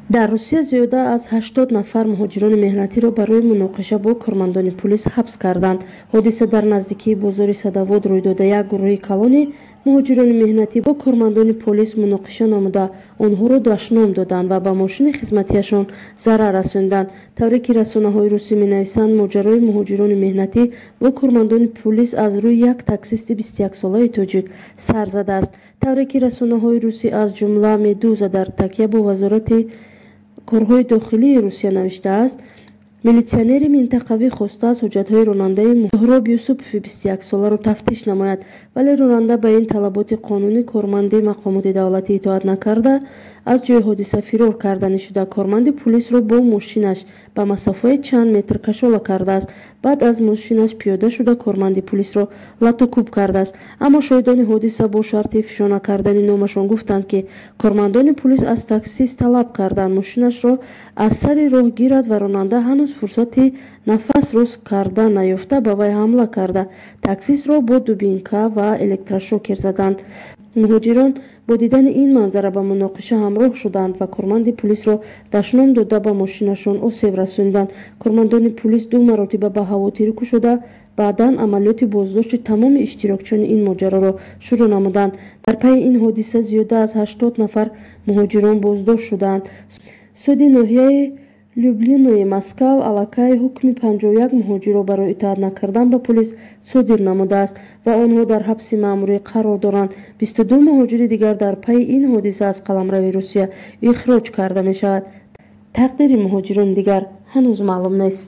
дар Русия зиёда аз 80 нафар муҳоҷирони меҳнатиро барои муноқиша бо кормандони пулис ҳабс карданд. ҳодиса дар наздикии бозори Садовод рӯй дода. Як гурӯҳи калони муҳоҷирони меҳнатӣ бо кормандони полис муноқиша намуда онҳоро дашном доданд ва ба мошини хизматиашон зарар расониданд. тавре ки расонаҳои русӣ менависанд, моҷарои муҳоҷирони меҳнатӣ бо кормандони пулис аз рӯи як таксисти 21-солаи тоҷик сар задааст. тавре ки расонаҳои русӣ аз ҷумла Медуза дар такя бо вазорати корҳои дохилии Русия навиштааст, милитсионери минтақавӣ хостааст ҳуҷҷатҳои ронандаи Соҳроб Юсупови 21-соларо тафтиш намояд, вале ронанда ба ин талаботи қонунӣ корманди мақомоти давлатӣ итоат накарда, аз ҷои ҳодиса фирор карданӣ шуда, корманди пулисро бо мошинаш ба масофаи чанд метр кашола кардааст. баъд аз мошинаш пиёда шуда корманди пулисро латукуб кардааст. аммо шоҳидони ҳодиса бо шарти ифшо накардани номашон гуфтанд, ки кормандони пулис аз таксист талаб карданд мошинашро аз сари роҳ гирад ва ронанда ҳанӯз фурсати нафасрӯз кардан наёфта ба вай ҳамла карда, таксистро бо дубинка ва электрошокер заданд. муҳоҷирон бо дидани ин манзара ба муноқиша ҳамроҳ шуданд ва корманди пулисро дашном дода ба мошинашон осеб расониданд. кормандони пулис 2 маротиба ба ҳавотирӣ кушода, баъдан амалиёти боздошти тамоми иштирокчиёни ин моҷароро шурӯъ намуданд. дар пайи ин ҳодиса зиёда аз 80 нафар муҳоҷирон боздошт шуданд. суди ноҳияи Люблинои Москав аллакай ҳукми 51 муҳоҷирро барои итоат накардан ба пулис содир намудааст ва онҳо дар ҳабси маъмурӣ қарор доранд. 22 муҳоҷири дигар дар пайи ин ҳодиса аз қаламрави Русия ихроҷ карда мешаванд. тақдири муҳоҷирони дигар ҳанӯз маълум нест.